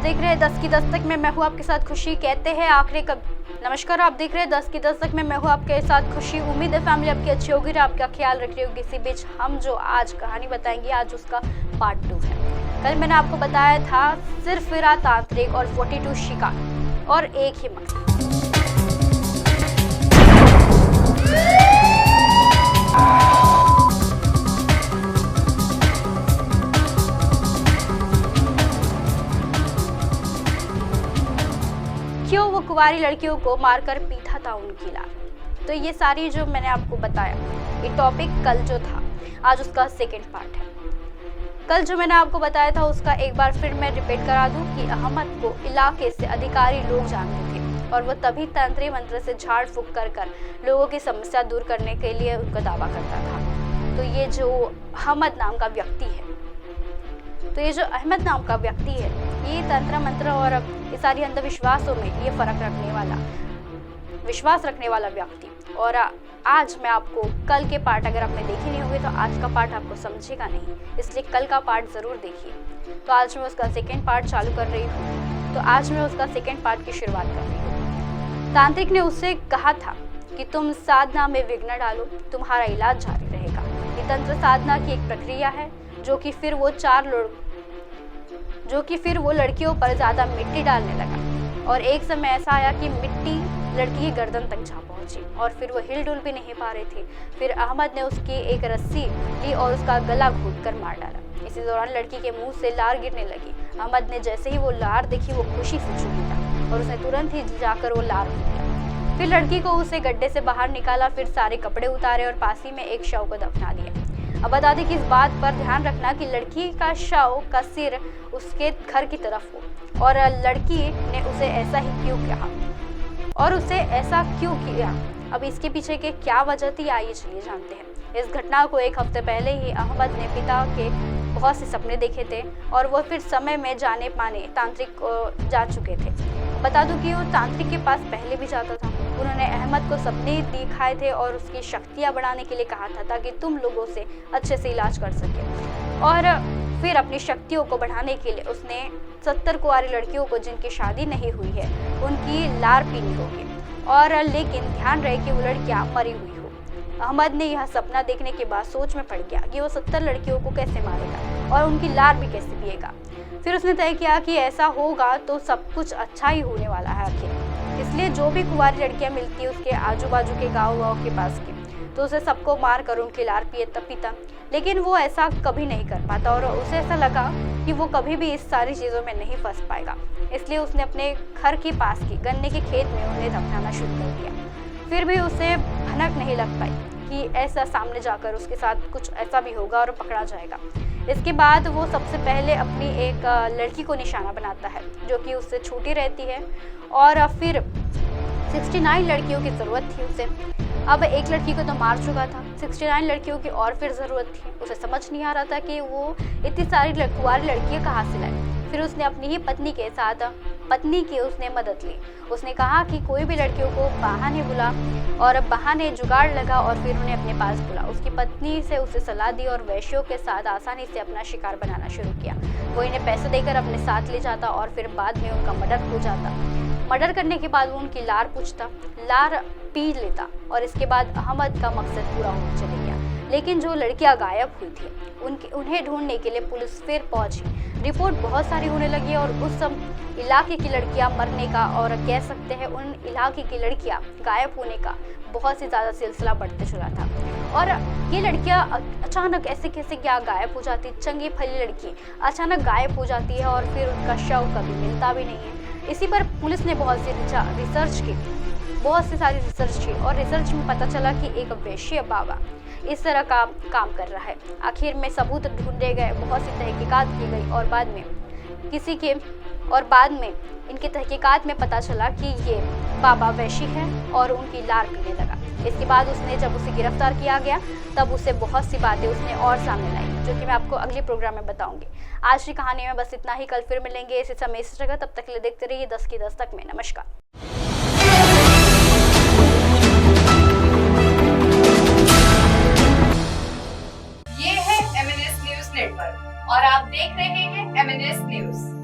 देख रहे हैं 10 की दस्तक में मैं हूँ आपके साथ खुशी। कहते हैं आखिरी कब। नमस्कार, आप देख रहे हैं 10 की दस्तक में मैं हूँ आपके साथ खुशी। उम्मीद है फैमिली आपकी अच्छी होगी और आपका ख्याल रख रही होगी। इसी बीच हम जो आज कहानी बताएंगे, आज उसका पार्ट 2 है। कल मैंने आपको बताया था सिरफिरा तांत्रिक और 42 शिकार और एक ही मकसद। क्यों वो कुंवारी लड़कियों को मारकर पीटा था उनकी लाश। तो ये सारी जो मैंने आपको बताया, ये टॉपिक कल जो था, आज उसका सेकंड पार्ट है। कल जो मैंने आपको बताया था उसका एक बार फिर मैं रिपीट करा दूं कि अहमद को इलाके से अधिकारी लोग जानते थे और वो तभी तंत्र मंत्र से झाड़ फूक कर लोगों की समस्या दूर करने के लिए उनका दावा करता था। तो ये जो अहमद नाम का व्यक्ति है, तो ये जो अहमद नाम का व्यक्ति है, ये तंत्र मंत्र और ये सारी अंधविश्वासों में ये विश्वास रखने वाला व्यक्ति। और आज मैं आपको कल के पार्ट, अगर आपने देखे नहीं होंगे तो आज का पार्ट आपको समझेगा नहीं, इसलिए कल का पार्ट ज़रूर देखिए। तो आज मैं उसका सेकेंड पार्ट चालू कर रही हूँ। तो आज मैं उसका सेकेंड पार्ट की शुरुआत कर रही हूँ। तांत्रिक ने उससे कहा था कि तुम साधना में विघ्न डालो, तुम्हारा इलाज जारी रहेगा। ये तंत्र साधना की एक प्रक्रिया है जो कि फिर वो लड़कियों पर ज़्यादा मिट्टी डालने लगा और एक समय ऐसा आया कि मिट्टी लड़की की गर्दन तक जा पहुंची और फिर वो हिल डुल भी नहीं पा रहे थे। फिर अहमद ने उसकी एक रस्सी ली और उसका गला घोंट कर मार डाला। इसी दौरान लड़की के मुंह से लार गिरने लगी। अहमद ने जैसे ही वो लार देखी, वो खुशी से झूम उठा और उसने तुरंत ही जाकर वो लार पी लिया। फिर लड़की को उसे गड्ढे से बाहर निकाला, फिर सारे कपड़े उतारे और पास ही में एक शव को दफना दिया। अब बता दें कि इस बात पर ध्यान रखना कि लड़की का शव का सिर उसके घर की तरफ हो और लड़की ने उसे ऐसा क्यों किया। अब इसके पीछे के क्या वजह थी, आइए चलिए जानते हैं। इस घटना को एक हफ्ते पहले ही अहमद ने पिता के बहुत से सपने देखे थे और वो फिर समय में जाने माने तांत्रिक को जा चुके थे। बता दूं कि वो तांत्रिक के पास पहले भी जाता था। उन्होंने अहमद को सपने दिखाए थे और उसकी शक्तियाँ बढ़ाने के लिए कहा था ताकि तुम लोगों से अच्छे से इलाज कर सके। और फिर अपनी शक्तियों को बढ़ाने के लिए उसने 70 कुंवारी लड़कियों को जिनकी शादी नहीं हुई है उनकी लार पीनी होगी, और लेकिन ध्यान रहे कि वो लड़कियाँ मरी हुई हो। अहमद ने यह सपना देखने के बाद सोच में पड़ गया कि वो 70 लड़कियों को कैसे मारेगा और उनकी लार भी कैसे पिएगा। फिर उसने तय किया कि ऐसा होगा तो सब कुछ अच्छा ही होने वाला है आखिर। इसलिए जो भी कुंवारी लड़कियां मिलती है उसके आजू बाजू के गाँव के पास की, तो उसे सबको मार कर उनकी लार पीता। लेकिन वो ऐसा कभी नहीं कर पाता और उसे ऐसा लगा कि वो कभी भी इस सारी चीज़ों में नहीं फंस पाएगा। इसलिए उसने अपने घर के पास की गन्ने के खेत में उन्हें दफनाना शुरू कर दिया। फिर भी उसे भनक नहीं लग पाई कि ऐसा सामने जाकर उसके साथ कुछ ऐसा भी होगा और पकड़ा जाएगा। इसके बाद वो सबसे पहले अपनी एक लड़की को निशाना बनाता है जो कि उससे छोटी रहती है और फिर 69 लड़कियों की ज़रूरत थी उसे। अब एक लड़की को तो मार चुका था, 69 लड़कियों की और फिर ज़रूरत थी। उसे समझ नहीं आ रहा था कि वो इतनी सारी कुंवारी लड़कियाँ कहाँ से लाए। फिर उसने अपनी ही पत्नी की उसने मदद ली। उसने कहा कि कोई भी लड़कियों को बहाने बुला और बहाने जुगाड़ लगा और फिर उन्हें अपने पास बुला। उसकी पत्नी से उसे सलाह दी और वैश्यों के साथ आसानी से अपना शिकार बनाना शुरू किया। वो इन्हें पैसे देकर अपने साथ ले जाता और फिर बाद में उनका मर्डर हो जाता। मर्डर करने के बाद वो उनकी लार पूछता, लार पी लेता और इसके बाद अहमद का मकसद पूरा होने चले गया। लेकिन जो लड़कियां गायब हुई थी उन्हें ढूंढने के लिए पुलिस फिर पहुंची। रिपोर्ट बहुत सारी होने लगी और उस इलाके की लड़कियां मरने का और कह सकते हैं उन इलाके की लड़कियां गायब होने का बहुत से ज़्यादा सिलसिला बढ़ते चला था। और ये लड़कियां अचानक ऐसे कैसे क्या गायब हो जाती, चंगी भली लड़की अचानक गायब हो जाती है और फिर उनका शव कभी मिलता भी नहीं है। इसी पर पुलिस ने बहुत सारी रिसर्च की और रिसर्च में पता चला कि एक वैश्य बाबा इस तरह का काम कर रहा है। आखिर में सबूत ढूंढे गए, बहुत सी तहकीकात की गई और बाद में इनकी तहकीकात में पता चला कि ये बाबा वैश्य है और उनकी लार पीने लगा। इसके बाद जब उसे गिरफ्तार किया गया तब उसे बहुत सी बातें उसने और सामने लाई जो कि मैं आपको अगले प्रोग्राम में बताऊंगी। आज की कहानी में बस इतना ही। कल फिर मिलेंगे इसी समय इस जगह। तब तक के लिए देखते रहिए 10 की दस्तक में। नमस्कार। ये है MNS न्यूज नेटवर्क और आप देख रहे हैं MNS न्यूज।